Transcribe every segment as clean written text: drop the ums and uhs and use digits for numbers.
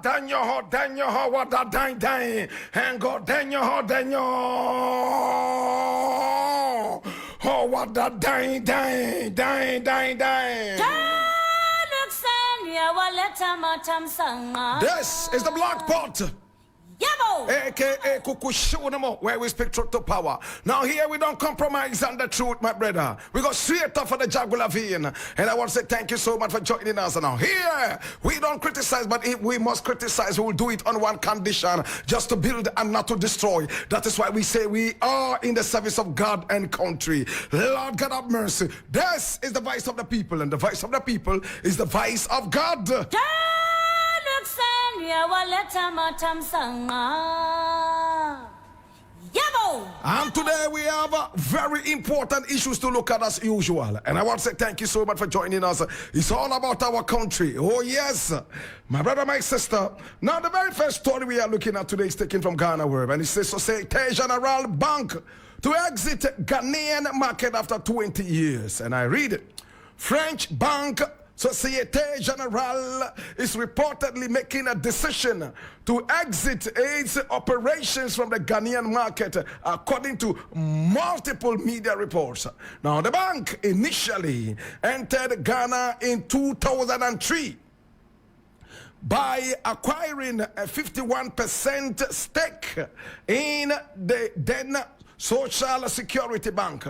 da danyo, what da dang, and go danyo, oh, what da dang. This is the Black Pot. AKA Kukushunamo, where we speak truth to power. Now here we don't compromise on the truth, my brother. We go straight up for the jugular vein. And I want to say thank you so much for joining us. Now here, we don't criticize, but if we must criticize, we will do it on one condition, just to build and not to destroy. That is why we say we are in the service of God and country. Lord God have mercy. This is the voice of the people, and the voice of the people is the voice of God. And today we have very important issues to look at as usual. And I want to say thank you so much for joining us. It's all about our country. Oh yes, my brother, my sister. Now the very first story we are looking at today is taken from Ghana Web. And it says Societe Generale Bank to exit Ghanaian market after 20 years. And I read it. French bank Societe Generale is reportedly making a decision to exit its operations from the Ghanaian market, according to multiple media reports. Now, the bank initially entered Ghana in 2003 by acquiring a 51% stake in the then Social Security Bank.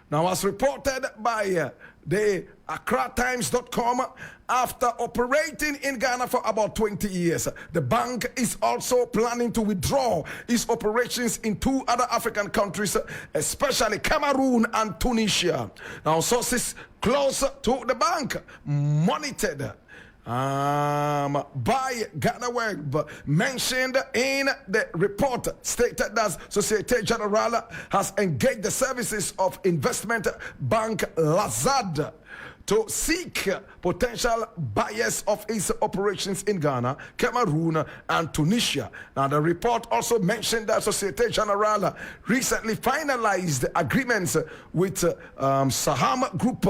Now, as reported by the AccraTimes.com, after operating in Ghana for about 20 years, the bank is also planning to withdraw its operations in two other African countries, especially Cameroon and Tunisia. Now, sources close to the bank monitored by Ghana Web mentioned in the report stated that Societe Generale has engaged the services of investment bank Lazard to seek potential buyers of its operations in Ghana, Cameroon, and Tunisia. Now, the report also mentioned that Societe Generale recently finalized agreements with Saham Group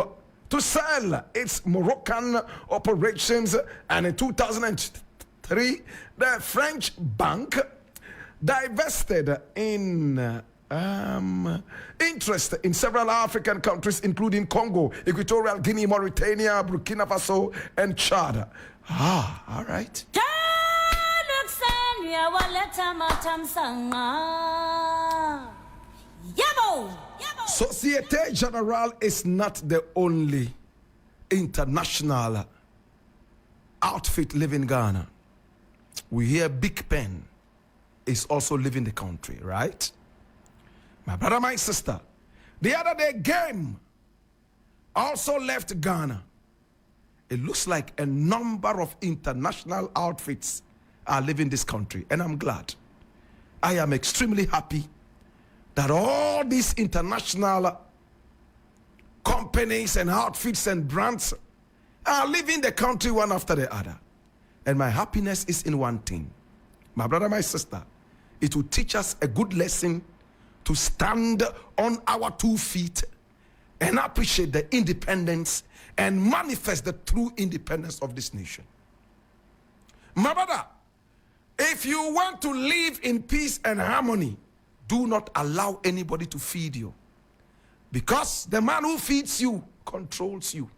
to sell its Moroccan operations, and in 2003, the French bank divested in interest in several African countries, including Congo, Equatorial Guinea, Mauritania, Burkina Faso, and Chad. All right. Societe Generale is not the only international outfit living in Ghana. We hear Big Pen is also leaving the country, right? My brother, my sister, the other day, Game also left Ghana. It looks like a number of international outfits are leaving this country, and I'm glad. I am extremely happy that all these international companies and outfits and brands are leaving the country one after the other. And my happiness is in one thing. My brother, my sister, it will teach us a good lesson to stand on our 2 feet and appreciate the independence and manifest the true independence of this nation. My brother, if you want to live in peace and harmony, do not allow anybody to feed you, because the man who feeds you controls you.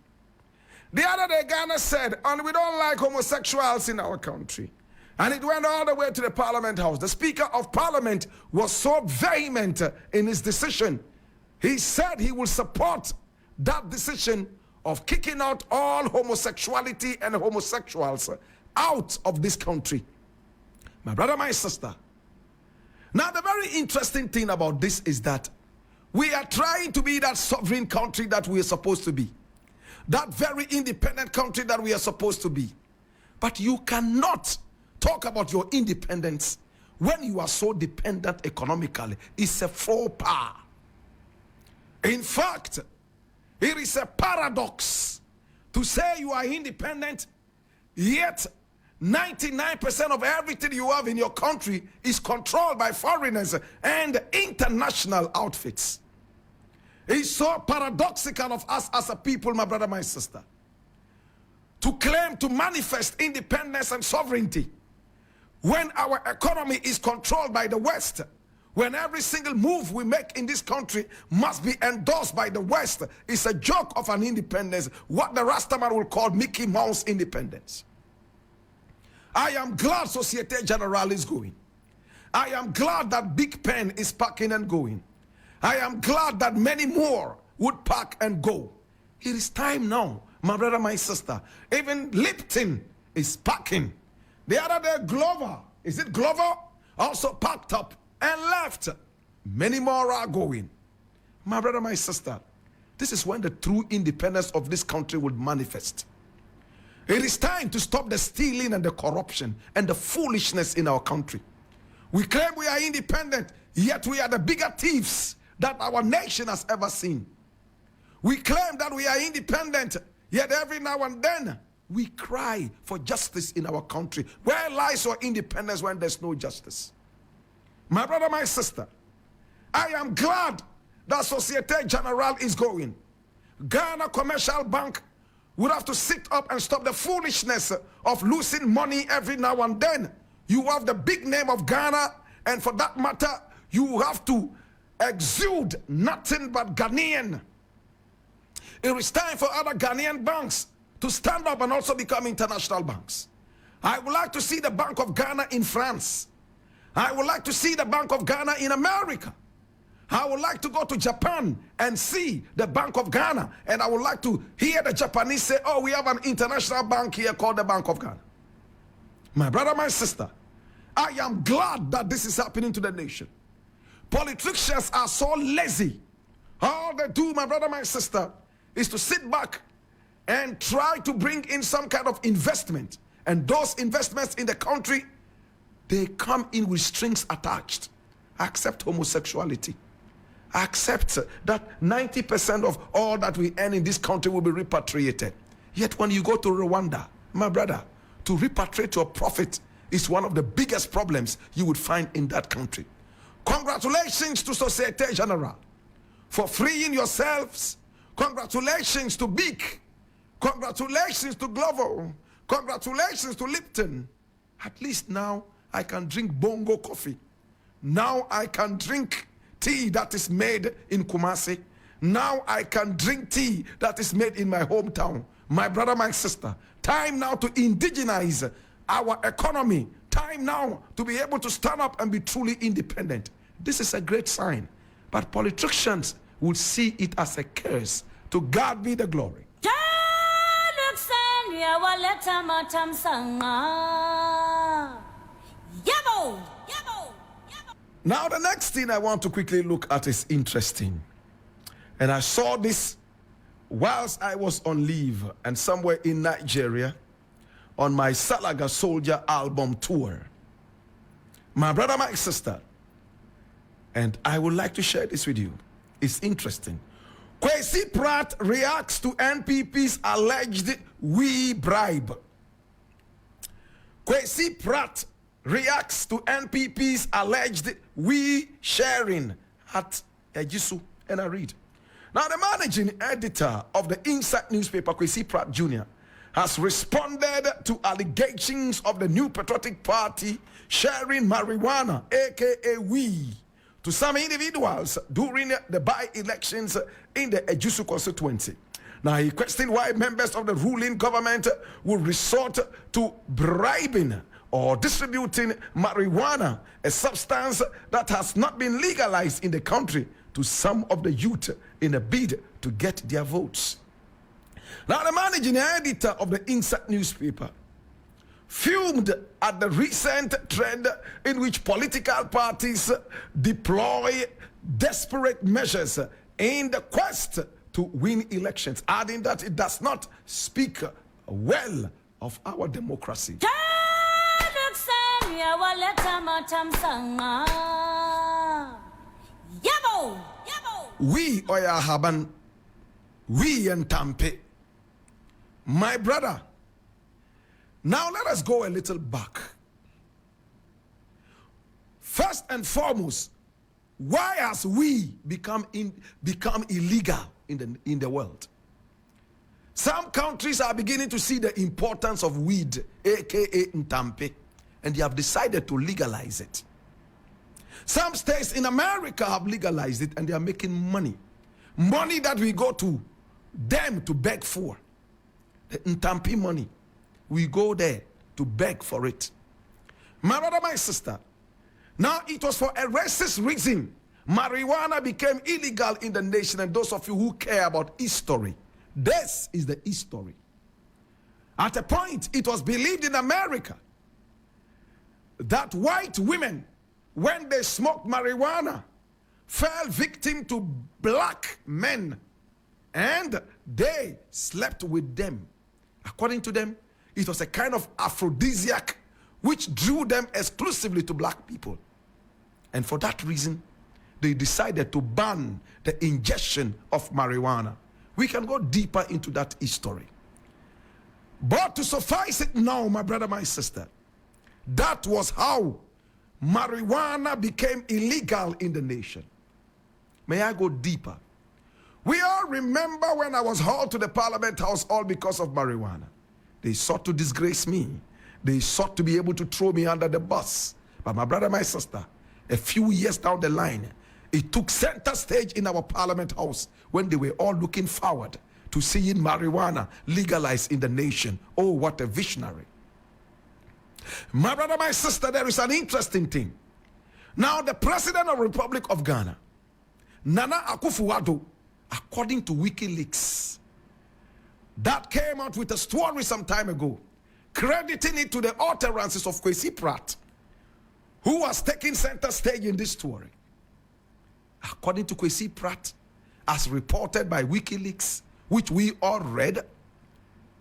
The other day, Ghana said, and we don't like homosexuals in our country. And it went all the way to the Parliament House. The Speaker of Parliament was so vehement in his decision. He said he will support that decision of kicking out all homosexuality and homosexuals out of this country. My brother, my sister. Now, the very interesting thing about this is that we are trying to be that sovereign country that we are supposed to be. That very independent country that we are supposed to be. But you cannot talk about your independence when you are so dependent economically. It's a faux pas. In fact, it is a paradox to say you are independent, yet 99% of everything you have in your country is controlled by foreigners and international outfits. It's so paradoxical of us as a people, my brother, my sister, to claim to manifest independence and sovereignty, when our economy is controlled by the West, when every single move we make in this country must be endorsed by the West, it's a joke of an independence, what the Rastaman will call Mickey Mouse independence. I am glad Societe Generale is going. I am glad that Big Pen is packing and going. I am glad that many more would pack and go. It is time now, my brother, my sister. Even Lipton is packing. The other day, Glovo, is it Glovo? Also packed up and left. Many more are going. My brother, my sister, this is when the true independence of this country will manifest. It is time to stop the stealing and the corruption and the foolishness in our country. We claim we are independent, yet we are the bigger thieves that our nation has ever seen. We claim that we are independent, yet every now and then we cry for justice in our country. Where lies our independence when there's no justice? My brother, my sister, I am glad that Societe Generale is going. Ghana Commercial Bank would have to sit up and stop the foolishness of losing money every now and then. You have the big name of Ghana, and for that matter, you have to exude nothing but Ghanaian. It is time for other Ghanaian banks to stand up and also become international banks. I would like to see the Bank of Ghana in France. I would like to see the Bank of Ghana in America. I would like to go to Japan and see the Bank of Ghana. And I would like to hear the Japanese say, oh, we have an international bank here called the Bank of Ghana. My brother, my sister, I am glad that this is happening to the nation. Politicians are so lazy. All they do, my brother, my sister, is to sit back and try to bring in some kind of investment. And those investments in the country, they come in with strings attached. Accept homosexuality. Accept that 90% of all that we earn in this country will be repatriated. Yet when you go to Rwanda, my brother, to repatriate your profit is one of the biggest problems you would find in that country. Congratulations to Societe Generale for freeing yourselves. Congratulations to Big. Congratulations to Glovo. Congratulations to Lipton. At least now I can drink bongo coffee. Now I can drink tea that is made in Kumasi. Now I can drink tea that is made in my hometown. My brother, my sister, time now to indigenize our economy. Time now to be able to stand up and be truly independent. This is a great sign. But politicians will see it as a curse. To God be the glory. Now the next thing I want to quickly look at is interesting. And I saw this whilst I was on leave and somewhere in Nigeria on my Salaga Soldier album tour. My brother, my sister, and I would like to share this with you. It's interesting. Kwesi Pratt reacts to NPP's alleged we bribe. Kwesi Pratt reacts to NPP's alleged we sharing at Ejisu. And I read. Now the managing editor of the Inside newspaper, Kwesi Pratt Jr., has responded to allegations of the New Patriotic Party sharing marijuana, aka we, to some individuals during the by-elections in the Ejisu constituency. Now he questioned why members of the ruling government would resort to bribing or distributing marijuana, a substance that has not been legalized in the country, to some of the youth in a bid to get their votes. Now the managing editor of the Inside newspaper fumed at the recent trend in which political parties deploy desperate measures in the quest to win elections, adding that it does not speak well of our democracy. We Oya Haban, we and Tampe. My brother, now let us go a little back. First and foremost, why has we become illegal in the world? Some countries are beginning to see the importance of weed, aka Ntampe. and they have decided to legalize it. Some states in America have legalized it, and they are making money. Money that we go to them to beg for. The Ntampi money. We go there to beg for it. My brother, my sister, now it was for a racist reason. Marijuana became illegal in the nation, and those of you who care about history, this is the history. At a point, it was believed in America that white women, when they smoked marijuana, fell victim to black men, and they slept with them. According to them, it was a kind of aphrodisiac which drew them exclusively to black people. And for that reason, they decided to ban the ingestion of marijuana. We can go deeper into that history. But to suffice it now, my brother, my sister, that was how marijuana became illegal in the nation. May I go deeper? We all remember when I was hauled to the Parliament House all because of marijuana. They sought to disgrace me. They sought to be able to throw me under the bus. But my brother, my sister, a few years down the line, it took center stage in our Parliament House when they were all looking forward to seeing marijuana legalized in the nation. Oh, what a visionary. My brother, my sister, there is an interesting thing. Now, the President of the Republic of Ghana, Nana Akufo-Addo, according to WikiLeaks, that came out with a story some time ago, crediting it to the utterances of Kwesi Pratt, who was taking center stage in this story. According to Kwesi Pratt, as reported by WikiLeaks, which we all read,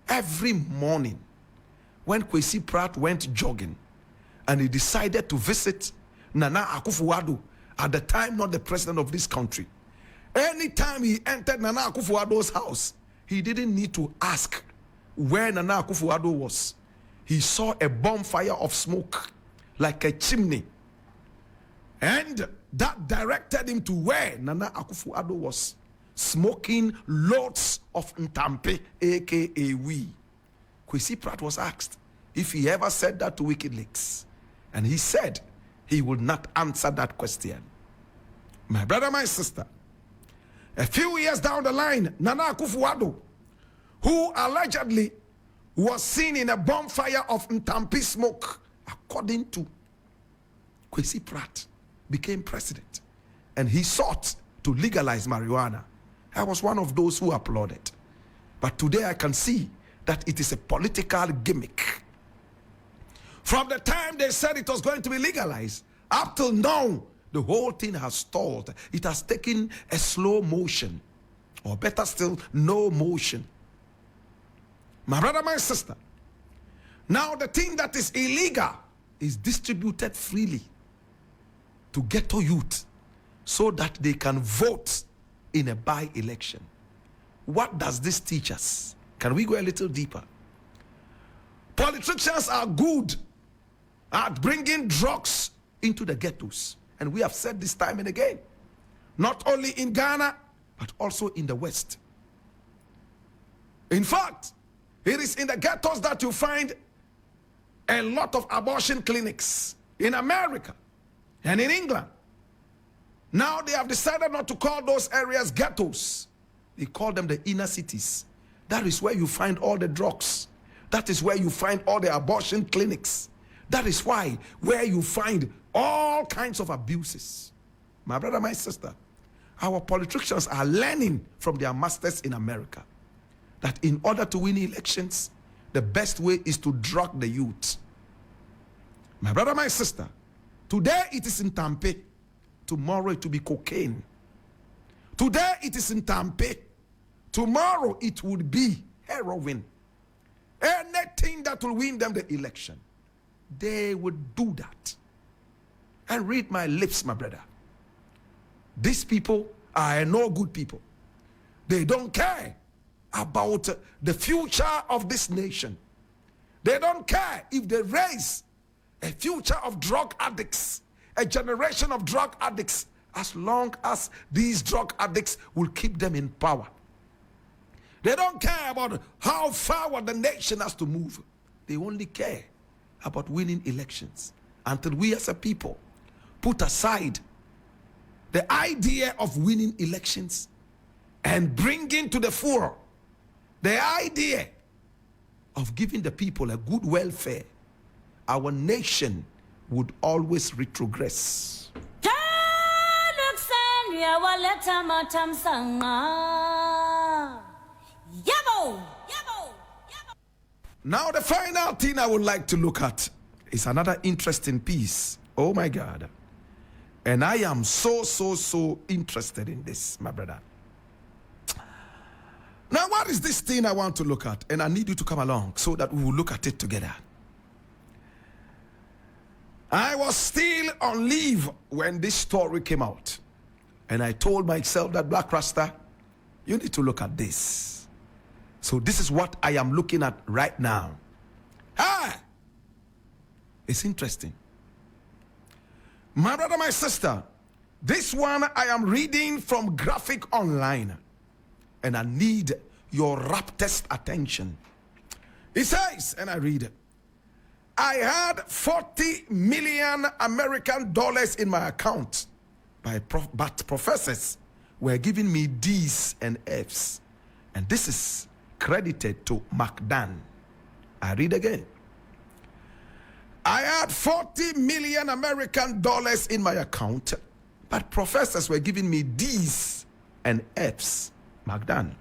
every morning when Kwesi Pratt went jogging and he decided to visit Nana Akufo-Addo, at the time not the president of this country, anytime he entered Nana Akufo-Addo's house, he didn't need to ask where Nana Akufo-Addo was. He saw a bonfire of smoke like a chimney, and that directed him to where Nana Akufo-Addo was, smoking loads of Ntampi, aka weed. Kwesi Pratt was asked if he ever said that to WikiLeaks, and he said he would not answer that question. My brother, my sister, a few years down the line, Nana Akufo-Addo, who allegedly was seen in a bonfire of Ntampi smoke, according to Kwesi Pratt, became president, and he sought to legalize marijuana. I was one of those who applauded. But today I can see that it is a political gimmick. From the time they said it was going to be legalized, up till now, the whole thing has stalled. It has taken a slow motion, or better still, no motion. My brother, my sister, now the thing that is illegal is distributed freely to ghetto youth so that they can vote in a by-election. What does this teach us? Can we go a little deeper? Politicians are good at bringing drugs into the ghettos. And we have said this time and again. Not only in Ghana, but also in the West. In fact, it is in the ghettos that you find a lot of abortion clinics in America and in England. Now they have decided not to call those areas ghettos. They call them the inner cities. That is where you find all the drugs. That is where you find all the abortion clinics. That is why where you find all kinds of abuses. My brother, my sister, our politicians are learning from their masters in America that in order to win elections, the best way is to drug the youth. My brother, my sister, today it is in Ntampi. Tomorrow it will be cocaine. Today it is in Ntampi. Tomorrow it would be heroin. Anything that will win them the election, they would do that. And read my lips, my brother. These people are no good people. They don't care about the future of this nation. They don't care if they raise a future of drug addicts, a generation of drug addicts, as long as these drug addicts will keep them in power. They don't care about how far the nation has to move. They only care about winning elections until we as a people put aside the idea of winning elections and bringing to the fore the idea of giving the people a good welfare, our nation would always retrogress. Now the final thing I would like to look at is another interesting piece. Oh my God. And I am so interested in this, my brother. Now, what is this thing I want to look at? And I need you to come along so that we will look at it together. I was still on leave when this story came out. And I told myself that Blakk Rasta, you need to look at this. So this is what I am looking at right now. Ah! It's interesting. My brother, my sister, this one I am reading from Graphic Online. And I need your raptest attention. It says, and I read it, I had 40 million American dollars in my account, but professors were giving me D's and F's. And this is credited to McDan. I read again. I had 40 million American dollars in my account, but professors were giving me D's and F's. McDan.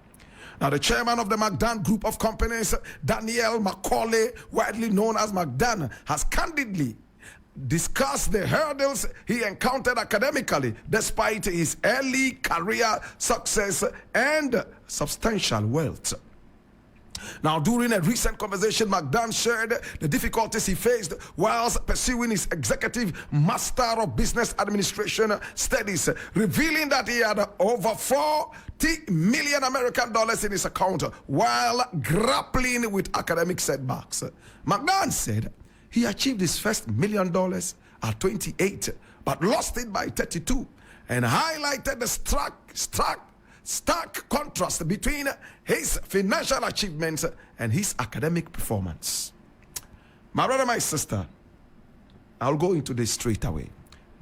Now, the chairman of the McDan group of companies, Daniel Macaulay, widely known as McDan, has candidly discussed the hurdles he encountered academically despite his early career success and substantial wealth. Now, during a recent conversation, McDan shared the difficulties he faced whilst pursuing his executive Master of Business Administration studies, revealing that he had over 40 million American dollars in his account while grappling with academic setbacks. McDan said he achieved his first $1 million at 28, but lost it by 32, and highlighted the stark contrast between his financial achievements and his academic performance. My brother, my sister, I'll go into this straight away.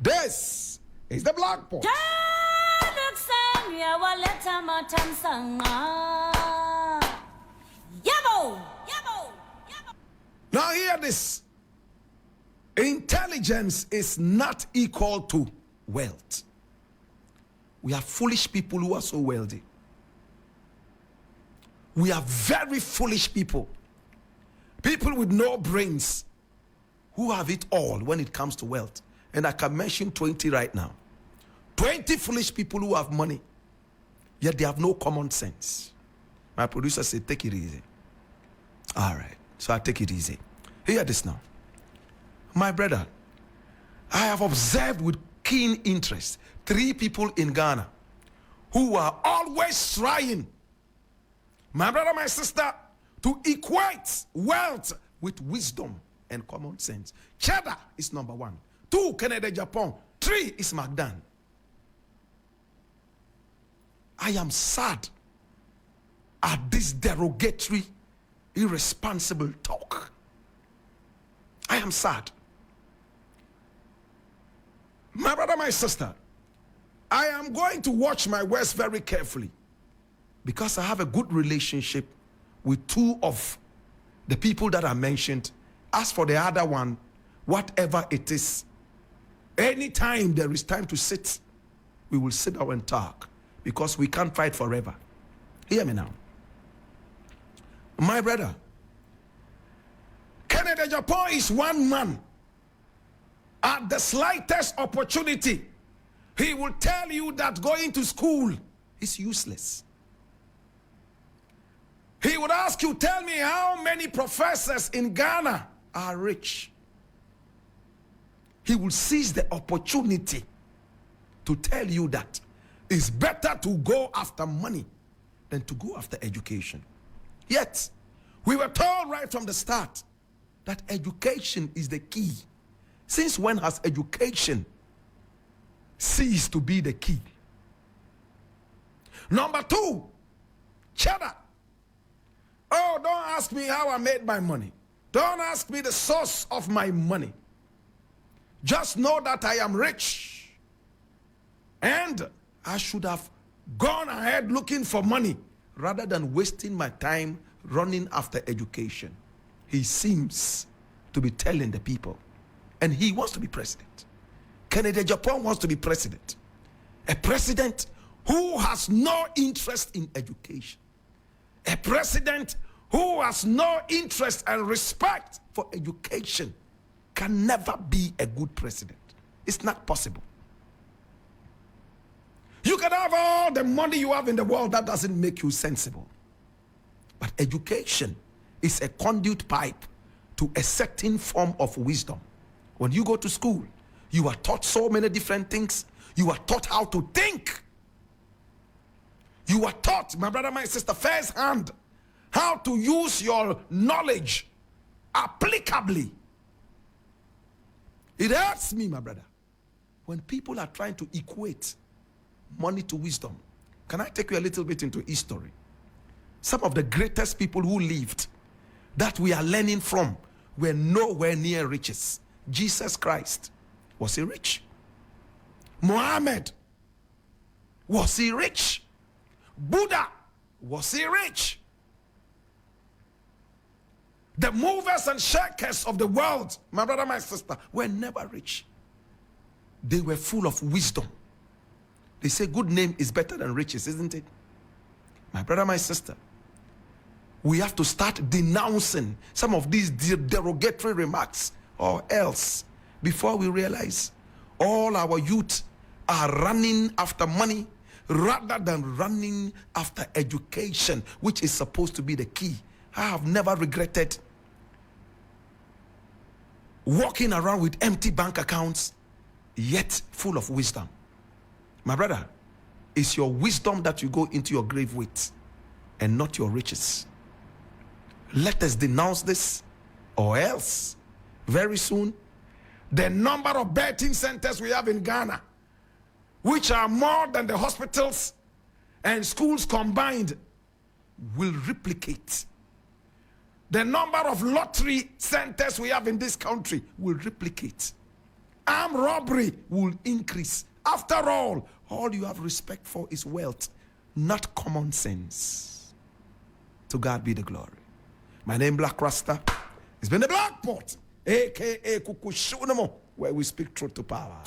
This is the Black Box. Now hear this. Intelligence is not equal to wealth. We have foolish people who are so wealthy. We are very foolish people. People with no brains who have it all when it comes to wealth. And I can mention 20 right now. 20 foolish people who have money, yet they have no common sense. My producer said, take it easy. All right, so I take it easy. Hear this now. My brother, I have observed with keen interest 3 people in Ghana who are always trying, my brother, my sister, to equate wealth with wisdom and common sense. Cheddar is number 1. 2, Agyapong. 3 is McDan. I am sad at this derogatory, irresponsible talk. I am sad. My brother, my sister, I am going to watch my words very carefully because I have a good relationship with 2 of the people that I mentioned. As for the other one, whatever it is, anytime there is time to sit, we will sit down and talk because we can't fight forever. Hear me now. My brother, Agyapong is one man. At the slightest opportunity, he will tell you that going to school is useless. He would ask you, tell me how many professors in Ghana are rich. He will seize the opportunity to tell you that it's better to go after money than to go after education. Yet, we were told right from the start that education is the key. Since when has education ceased to be the key? Number 2, Cheddar. Oh, don't ask me how I made my money. Don't ask me the source of my money. Just know that I am rich. And I should have gone ahead looking for money rather than wasting my time running after education. He seems to be telling the people. And he wants to be president. Agyapong wants to be president. A president who has no interest in education. A president who has no interest and respect for education can never be a good president. It's not possible. You can have all the money you have in the world, that doesn't make you sensible. But education is a conduit pipe to a certain form of wisdom. When you go to school, you are taught so many different things. You are taught how to think. You are taught, my brother, my sister, firsthand, how to use your knowledge applicably. It hurts me, my brother, when people are trying to equate money to wisdom. Can I take you a little bit into history? Some of the greatest people who lived that we are learning from were nowhere near riches. Jesus Christ, was he rich? Muhammad, was he rich? Buddha, was he rich? The movers and shakers of the world, my brother, my sister, were never rich. They were full of wisdom. They say good name is better than riches, isn't it? My brother, my sister, we have to start denouncing some of these derogatory remarks, or else, before we realize, all our youth are running after money rather than running after education, which is supposed to be the key. I have never regretted walking around with empty bank accounts, yet full of wisdom. My brother, it's your wisdom that you go into your grave with, and not your riches. Let us denounce this, or else, very soon, the number of betting centers we have in Ghana, which are more than the hospitals and schools combined, will replicate. The number of lottery centers we have in this country will replicate. Armed robbery will increase. After all you have respect for is wealth, not common sense. To God be the glory. My name is Blakk Rasta. It's been the Black Pot, aka Kukushunamo, where we speak truth to power.